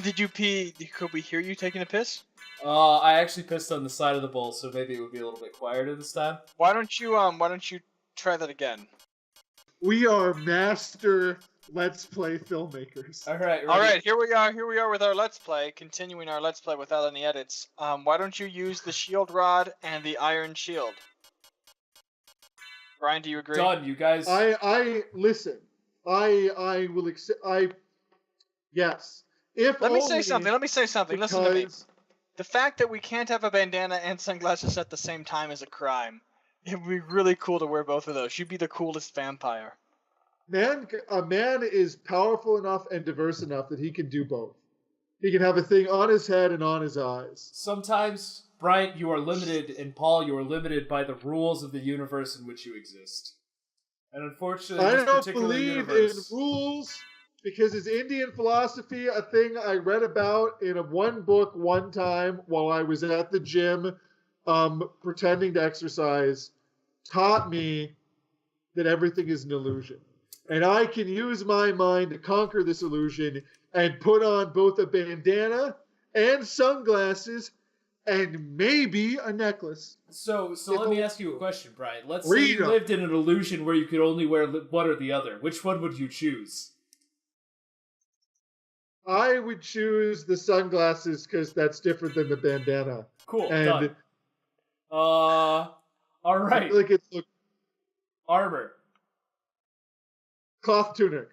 Did you pee? Could we hear you taking a piss? I actually pissed on the side of the bowl, so maybe it would be a little bit quieter this time. Why don't you try that again? We are master Let's Play filmmakers. All right. All right, here we are with our Let's Play, continuing our Let's Play without any edits. Why don't you use the shield rod and the iron shield? Brian, do you agree? Done, you guys. I listen. I will accept. Yes. Let me say something. Because... Listen to me. The fact that we can't have a bandana and sunglasses at the same time is a crime. It would be really cool to wear both of those. You'd be the coolest vampire. A man is powerful enough and diverse enough that he can do both. He can have a thing on his head and on his eyes. Sometimes, Bryant, you are limited, and Paul, you are limited by the rules of the universe in which you exist. And unfortunately, I this don't particular believe universe... in rules because it's Indian philosophy, a thing I read about in one book one time while I was at the gym pretending to exercise, taught me that everything is an illusion. And I can use my mind to conquer this illusion and put on both a bandana and sunglasses and maybe a necklace. So let me ask you a question, Brian. Let's say you lived in an illusion where you could only wear one or the other. Which one would you choose? I would choose the sunglasses because that's different than the bandana. Cool, and done. All right. I feel like it's armor. Cloth tunic.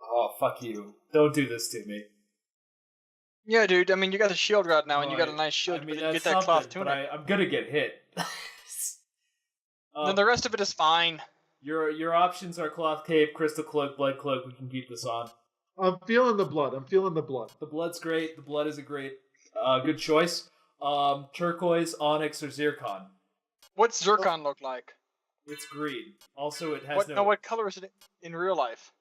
Oh, fuck you. Don't do this to me. Yeah, dude. I mean, you got a shield rod now, and you got a nice shield, I mean, but you get that cloth tunic. But I'm gonna get hit. Then the rest of it is fine. Your options are cloth cape, crystal cloak, blood cloak. We can keep this on. I'm feeling the blood. The blood's great. The blood is a great, good choice. Turquoise, onyx, or zircon. What's zircon look like? It's green. Also, it has what color is it in real life?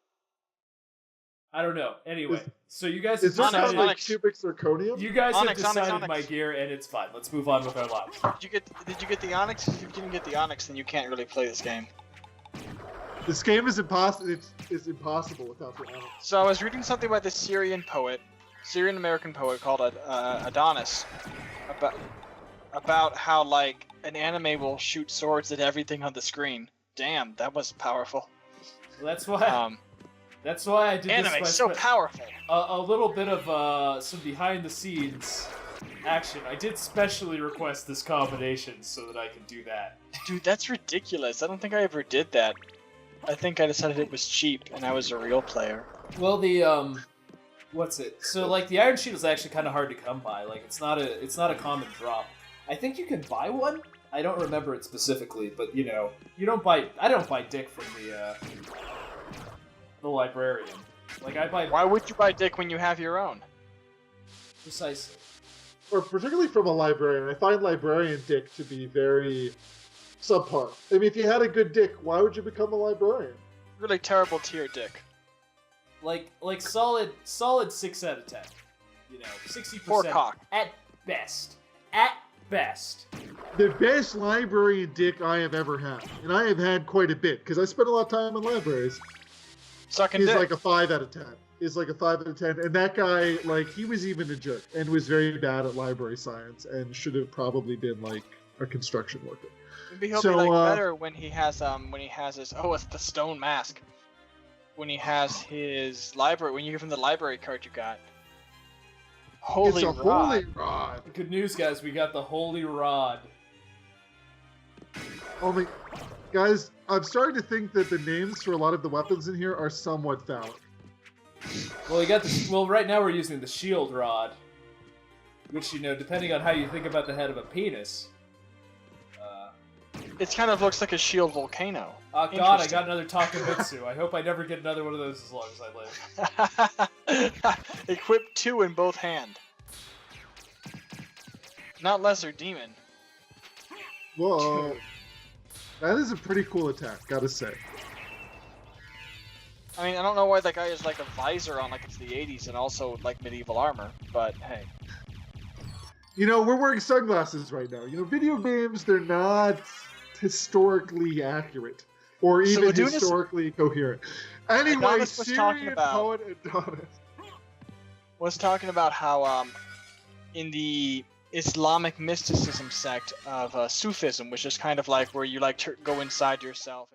I don't know. Anyway, so you guys have decided... like cubic zirconium? You guys have decided my gear, and it's fine. Let's move on with our lives. Did you get the onyx? If you didn't get the onyx, then you can't really play this game. This game is impossible. It's impossible without the onyx. So I was reading something by this Syrian-American poet called Adonis, about how like an anime will shoot swords at everything on the screen. Damn, that was powerful. Well, that's why. That's why I did this. Anime so powerful. A little bit of some behind-the-scenes action. I did specially request this combination so that I could do that. Dude, that's ridiculous. I don't think I ever did that. I think I decided it was cheap, and I was a real player. Well, the what's it? So like the Iron Shield is actually kind of hard to come by. Like it's not a common drop. I think you can buy one. I don't remember it specifically, but you know, I don't buy dick from the librarian. Like I buy. Why would you buy dick when you have your own? Precisely. Or particularly from a librarian. I find librarian dick to be very subpar. I mean, if you had a good dick, why would you become a librarian? Really terrible tier dick. Like solid 6 out of 10. You know, 60%. Poor cock. At best. At best. The best librarian dick I have ever had, and I have had quite a bit because I spent a lot of time in libraries. Sucking is dick. Like a 5 out of 10. Is like a 5 out of 10, and that guy, like, he was even a jerk and was very bad at library science and should have probably been like a construction worker. Maybe he'll be like better when he has his it's the stone mask. When he has his library, when you give him the library card you got. Holy rod. Holy rod. Good news, guys. We got the holy rod. Only, guys, I'm starting to think that the names for a lot of the weapons in here are somewhat phallic. Well, right now we're using the shield rod, which, you know, depending on how you think about the head of a penis. It kind of looks like a shield volcano. Oh god, I got another Takamitsu. I hope I never get another one of those as long as I live. Equip 2 in both hand. Not lesser demon. Whoa. That is a pretty cool attack, gotta say. I mean, I don't know why that guy has like a visor on like it's the 80s and also like medieval armor, but hey. You know, we're wearing sunglasses right now. You know, video games, they're not historically accurate or even historically coherent. Anyway, Adonis was talking about poet Adonis. was talking about how in the Islamic mysticism sect of Sufism, which is kind of like where you like to go inside yourself.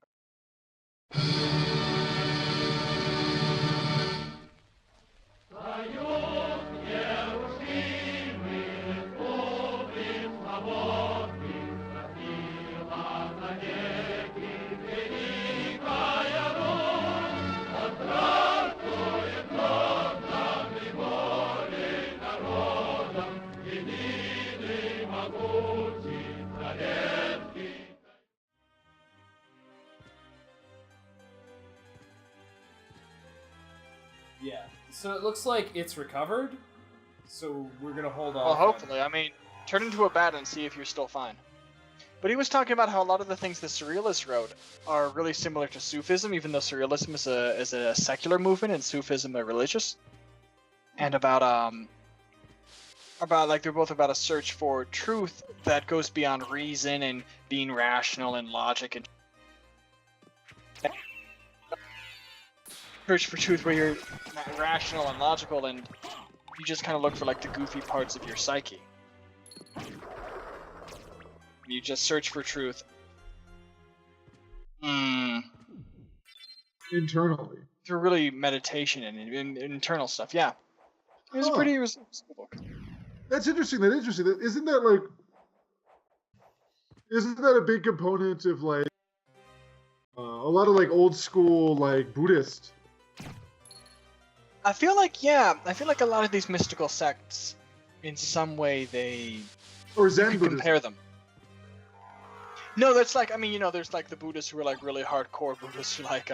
Yeah. So it looks like it's recovered. So we're gonna hold off. Well, hopefully. I mean, turn into a bat and see if you're still fine. But he was talking about how a lot of the things the Surrealists wrote are really similar to Sufism, even though Surrealism is a secular movement and Sufism a religious. And about like they're both about a search for truth that goes beyond reason and being rational and logic and search for truth where you're rational and logical and you just kind of look for like the goofy parts of your psyche. You just search for truth. Internally. Through really meditation and internal stuff, yeah. It was pretty reasonable book. That's interesting. Isn't that a big component of like a lot of like old school like Buddhist? I feel like a lot of these mystical sects, in some way, or Zen Buddhism. Compare them. No, that's like, I mean, you know, there's like the Buddhists who are like really hardcore Buddhists who like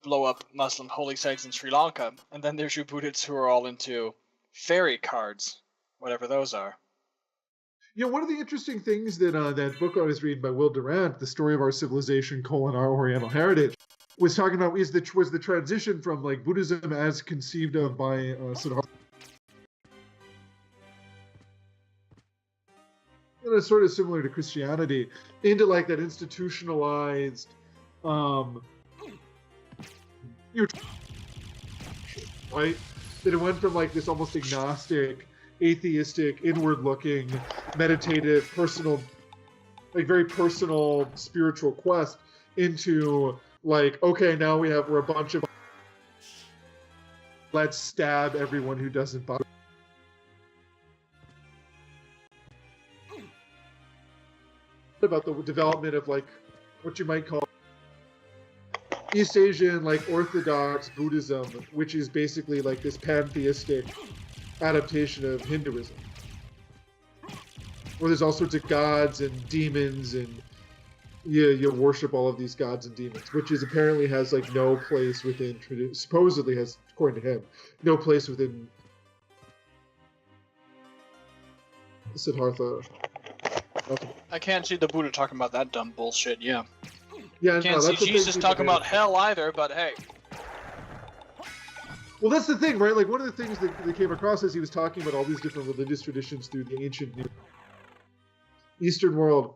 blow up Muslim holy sites in Sri Lanka, and then there's your Buddhists who are all into fairy cards, whatever those are. You know, one of the interesting things that that book I was reading by Will Durant, The Story of Our Civilization, Our Oriental Heritage, was talking about was the transition from like Buddhism as conceived of by Siddhartha. And it's sort of similar to Christianity, into like that institutionalized, right? That it went from like this almost agnostic, atheistic, inward-looking, meditative, personal, like very personal spiritual quest into like, okay, now we're a bunch of, let's stab everyone who doesn't buy. About the development of like what you might call East Asian like Orthodox Buddhism, which is basically like this pantheistic adaptation of Hinduism, where there's all sorts of gods and demons, and you worship all of these gods and demons, which is apparently has like no place within supposedly has, according to him, no place within Siddhartha. I can't see the Buddha talking about that dumb bullshit, yeah. Yeah, can't see Jesus talking about hell either, but hey. Well, that's the thing, right? Like, one of the things that they came across as he was talking about all these different religious traditions through the ancient Eastern world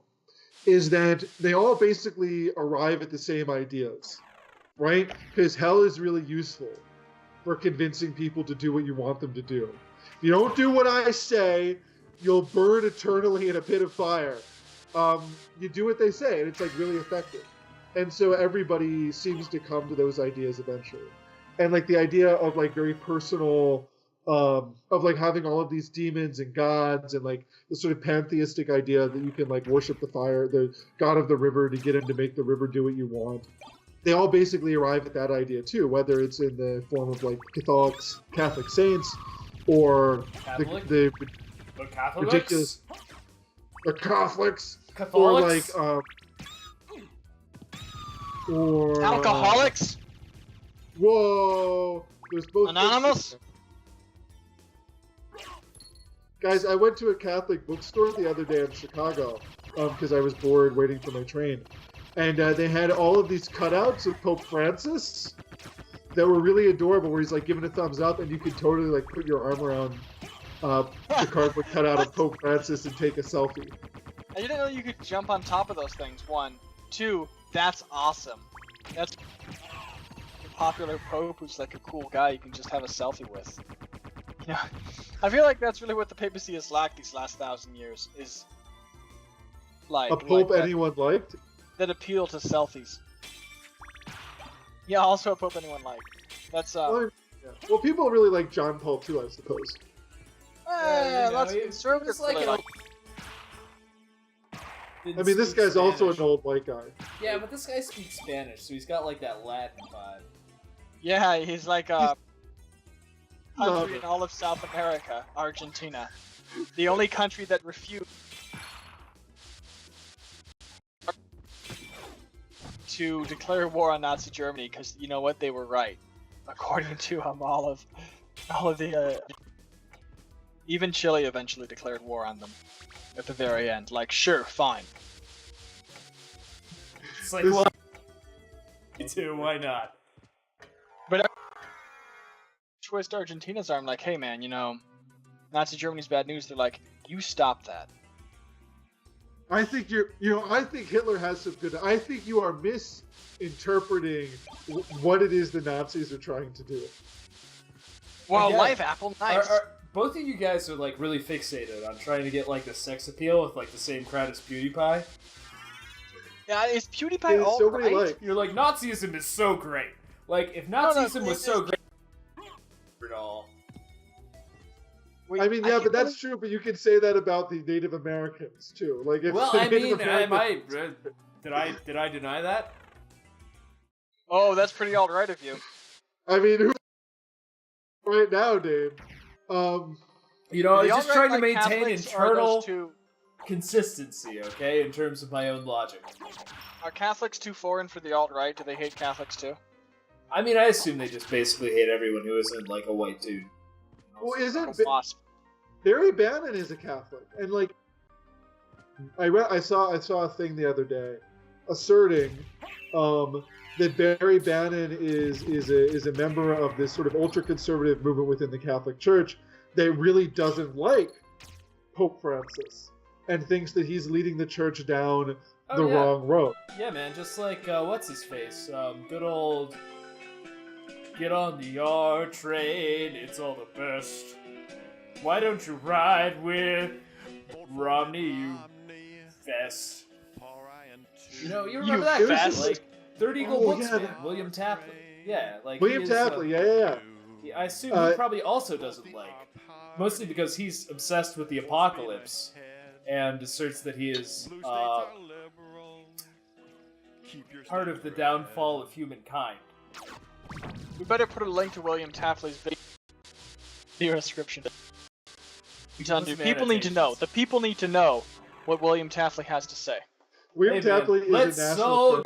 is that they all basically arrive at the same ideas, right? Because hell is really useful for convincing people to do what you want them to do. If you don't do what I say, you'll burn eternally in a pit of fire. You do what they say, and it's like really effective. And so everybody seems to come to those ideas eventually. And like the idea of like very personal, of like having all of these demons and gods, and like the sort of pantheistic idea that you can like worship the fire, the god of the river, to get him to make the river do what you want. They all basically arrive at that idea too, whether it's in the form of like Catholic saints, or the ridiculous, the Catholics, Catholics? Or like or alcoholics. Whoa! There's both. Anonymous. Guys, I went to a Catholic bookstore the other day in Chicago because I was bored waiting for my train, and they had all of these cutouts of Pope Francis that were really adorable. Where he's like giving a thumbs up, and you could totally like put your arm around the cardboard cutout of Pope Francis and take a selfie. I didn't know you could jump on top of those things. 1, 2. That's awesome. That's popular pope who's like a cool guy you can just have a selfie with. You know, I feel like that's really what the papacy has lacked these last 1,000 years, is like A pope that, anyone liked? that appeal to selfies. Yeah, also a pope anyone liked. That's Well, people really like John Paul too, I suppose. lots of conservatives like really like. I mean, this guy's also an old white guy. Yeah, but this guy speaks Spanish, so he's got like that Latin vibe. Yeah, he's like a country in all of South America, Argentina. The only country that refused to declare war on Nazi Germany because you know what, they were right, according to all of the even Chile eventually declared war on them at the very end. Like, sure, fine. It's like, well, me too. Why not? But twist Argentina's arm, like, hey man, you know, Nazi Germany's bad news. They're like, you stop that. I think I think Hitler has some good. I think you are misinterpreting what it is the Nazis are trying to do. Well, Again, live apple, nice. Both of you guys are like really fixated on trying to get like the sex appeal with like the same crowd as PewDiePie. Yeah, is PewDiePie There's all so right? many likes. You're like, Nazism is so great. Like, if Nazism was so great at all. Wait, I mean, yeah, but that's really... true. But you could say that about the Native Americans too. Like, if Well, the I Native mean, Americans... did I deny that? Oh, that's pretty alright of you. I mean, who right now, Dane? You know, I was just trying to like maintain Catholics internal consistency, okay, in terms of my own logic. Are Catholics too foreign for the alt-right? Do they hate Catholics too? I mean, I assume they just basically hate everyone who isn't like a white dude. Well, isn't Awesome. Barry Bannon is a Catholic, and like, I saw a thing the other day asserting that Barry Bannon is a member of this sort of ultra-conservative movement within the Catholic Church that really doesn't like Pope Francis and thinks that he's leading the church down the wrong road. Yeah, man, just like, what's his face? Good old... Get on the R train, it's all the best. Why don't you ride with Romney, you fest? You know, you remember that guy? Like, 30 Eagle Books, man. William Tapley. Yeah, like... William Tapley, yeah. I assume he probably also doesn't like. Mostly because he's obsessed with the apocalypse and asserts that he is part of the downfall of humankind. We better put a link to William Tapley's video description. People need to know. The people need to know what William Tapley has to say. William Tapley is a national...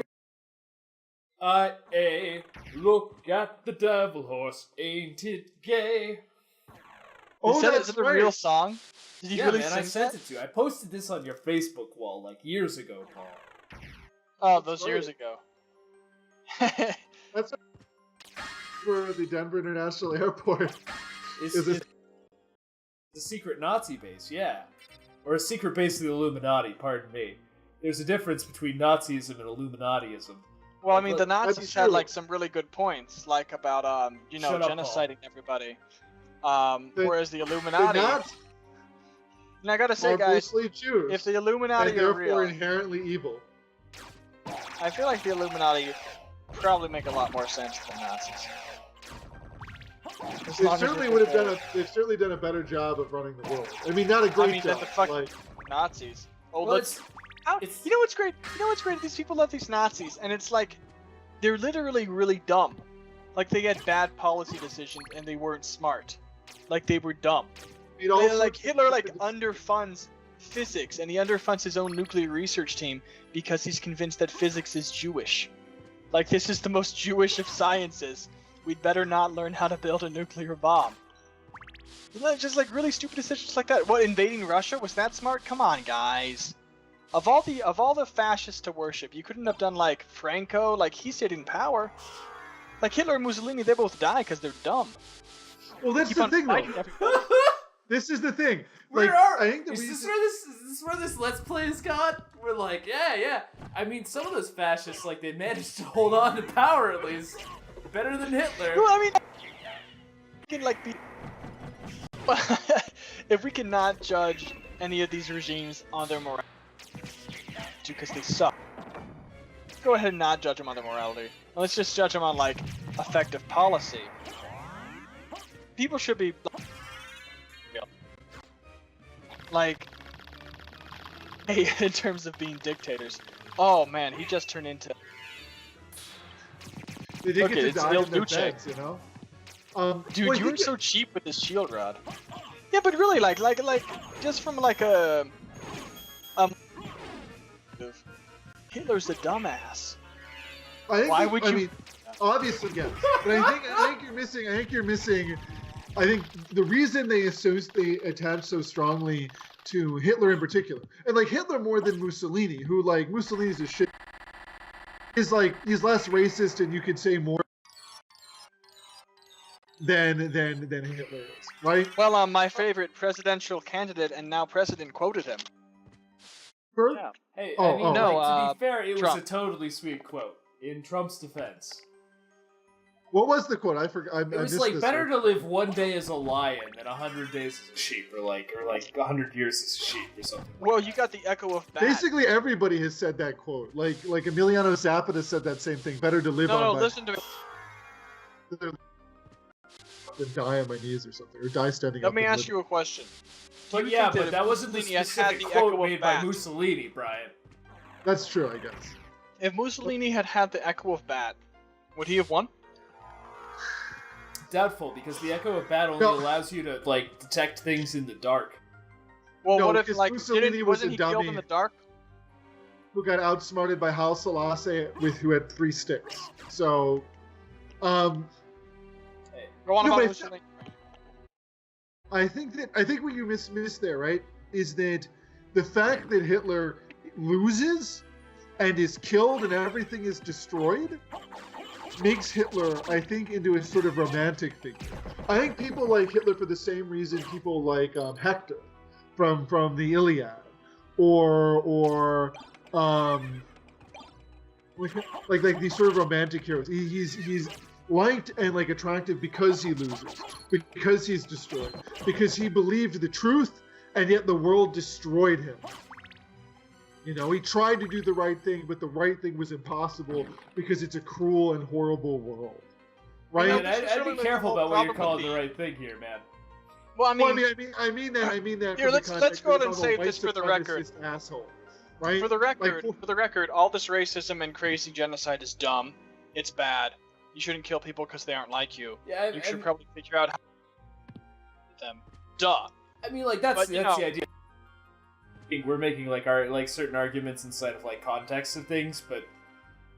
Look at the devil horse, ain't it gay? Oh, that's a real song? Did you really man, sing I sent that? it to you. I posted this on your Facebook wall like years ago, Paul. Oh, those years ago. That's where the Denver International Airport is a secret Nazi base, yeah. Or a secret base of the Illuminati, pardon me. There's a difference between Nazism and Illuminatiism. Well, I mean, the Nazis had like some really good points, like about genociding everybody. Whereas the Illuminati, and I gotta say, guys, Jews, if the Illuminati and are therefore real, inherently evil, I feel like the Illuminati probably make a lot more sense than Nazis. They've certainly done a better job of running the world. I mean, not a great job. Than the fucking Nazis. Oh, well, you know what's great? You know what's great? These people love these Nazis, and it's like they're literally really dumb. Like they had bad policy decisions, and they weren't smart. Like they were dumb. Like Hitler, like underfunds physics, and he underfunds his own nuclear research team because he's convinced that physics is Jewish. Like this is the most Jewish of sciences. We'd better not learn how to build a nuclear bomb. Just like really stupid decisions like that. What, invading Russia? Was that smart? Come on, guys. Of all the fascists to worship, you couldn't have done like Franco. Like he stayed in power. Like Hitler and Mussolini, they both die because they're dumb. Well, that's the thing, though. This is the thing. Like, I think is this where this Let's Play has gone? We're like, yeah. I mean, some of those fascists, like, they managed to hold on to power at least. better than Hitler. Well, I mean, we can like be. If we cannot judge any of these regimes on their morality because they suck, go ahead and not judge them on their morality. Let's just judge them on like effective policy. People should be like, hey, in terms of being dictators. Oh man, he just turned into. They did Okay, get to it's die Il in their Duce. beds, you know. Dude, well, you were so cheap with this shield rod. Yeah, but really, like, just from like a Hitler's a dumbass. Why would you? I mean, obviously, yes. But I think you're missing. I think the reason they attach so strongly to Hitler in particular, and like Hitler more than Mussolini, who like Mussolini's a shit, is like he's less racist, and you could say more than Hitler is, right? Well, my favorite presidential candidate and now president quoted him. Yeah. Hey, Oh, I mean, oh. No, like, to be fair, it Trump. was a totally sweet quote. In Trump's defense. What was the quote? I forgot. It was like, better to live one day as a lion than 100 days as a sheep, or like 100 years as a sheep, or something. Well, you got the echo of bat. Basically, everybody has said that quote. Like Emiliano Zapata said that same thing. Better to live No, on listen to me. than die on my knees or something, or die standing Let up. me and ask live. you a question. Do But you yeah, think but that wasn't the Mussolini had specific the quote echo of made by bat? Mussolini, Brian. That's true, I guess. If Mussolini had the echo of bat, would he have won? Doubtful, because the echo of bat only No. allows you to like detect things in the dark. Well, No, what if because like Mussolini was wasn't a he killed dummy. in the dark? Who got outsmarted by Haile Selassie who had 3 sticks. So, Go on No, about but Mussolini. I think what you miss there, right, is that the fact that Hitler loses and is killed and everything is destroyed makes Hitler, I think, into a sort of romantic figure. I think people like Hitler for the same reason people like Hector from the Iliad, or like these sort of romantic heroes. He's liked and like attractive because he loses, because he's destroyed, because he believed the truth and yet the world destroyed him. You know, he tried to do the right thing, but the right thing was impossible because it's a cruel and horrible world. Right? Man, this is I'd really be the careful whole about what you're problem with calling the right thing here, man. Well, I mean, I mean that. Here, from the let's go ahead and context of say a this for the record. white supremacist asshole, right? for the record, Like, all this racism and crazy genocide is dumb. It's bad. You shouldn't kill people because they aren't like you. Yeah, You should probably figure out how to them. Duh. I mean, like that's But, you know- the idea. I think we're making like our like certain arguments inside of like context of things, but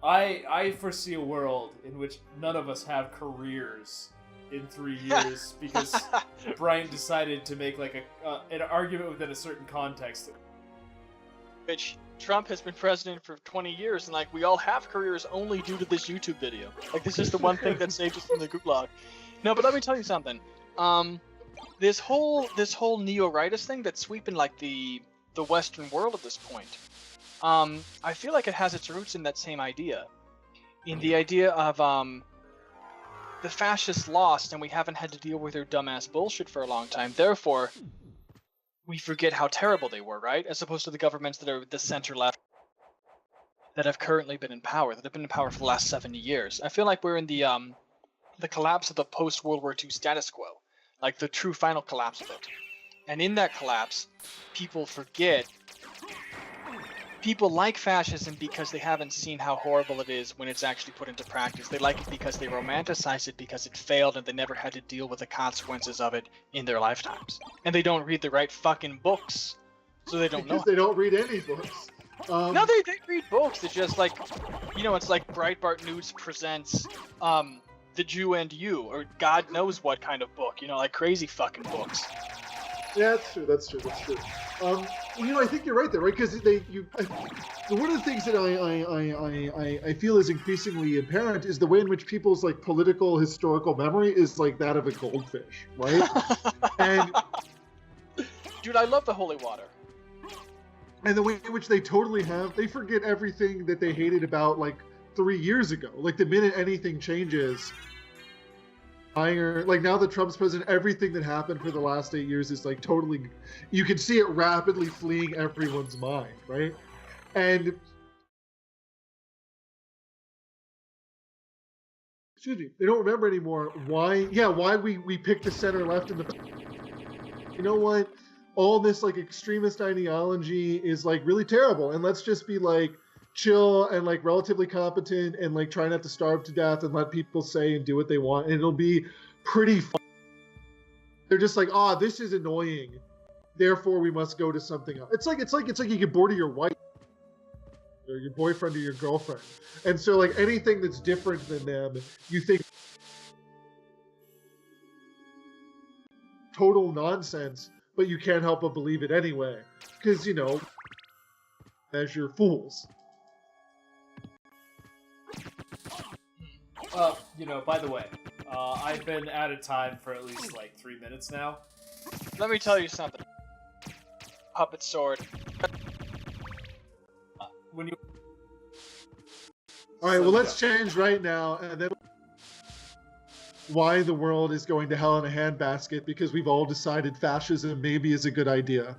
I foresee a world in which none of us have careers in 3 years because Bryant decided to make like an argument within a certain context. Bitch, Trump has been president for 20 years, and like we all have careers only due to this YouTube video. Like this is the one thing that saved us from the gulag. No, but let me tell you something. This whole neo-rightist thing that's sweeping like the Western world at this point. I feel like it has its roots in that same idea, in the idea of the fascists lost, and we haven't had to deal with their dumbass bullshit for a long time. Therefore, we forget how terrible they were, right? As opposed to the governments that are the center left that have currently been in power, that have been in power for the last 70 years. I feel like we're in the collapse of the post-World War II status quo, like the true final collapse of it. And in that collapse, people forget. People like fascism because they haven't seen how horrible it is when it's actually put into practice. They like it because they romanticize it because it failed and they never had to deal with the consequences of it in their lifetimes. And they don't read the right fucking books, so they don't know. because they don't read any books. No, they read books. It's just like, you know, it's like Breitbart News presents The Jew and You, or God knows what kind of book, you know, like crazy fucking books. Yeah, that's true. Well, you know, I think you're right there, right? Because one of the things that I feel is increasingly apparent is the way in which people's like political historical memory is like that of a goldfish, right? and Dude, I love the holy water. the way in which they forget everything that they hated about like 3 years ago. Like the minute anything changes, like now that Trump's president, everything that happened for the last 8 years is like totally, you can see it rapidly fleeing everyone's mind, right? And excuse me, they don't remember anymore why we picked the center left in the, you know what, all this like extremist ideology is like really terrible, and let's just be like chill and like relatively competent and like try not to starve to death and let people say and do what they want, and it'll be pretty fun. They're just like, this is annoying, therefore we must go to something else. It's like you get bored of your wife or your boyfriend or your girlfriend, and so like anything that's different than them, you think total nonsense, but you can't help but believe it anyway, because as you're fools. By the way, I've been out of time for at least like 3 minutes now. Let me tell you something. Puppet sword. When you. All right, well, let's change right now, and then why the world is going to hell in a handbasket, because we've all decided fascism maybe is a good idea.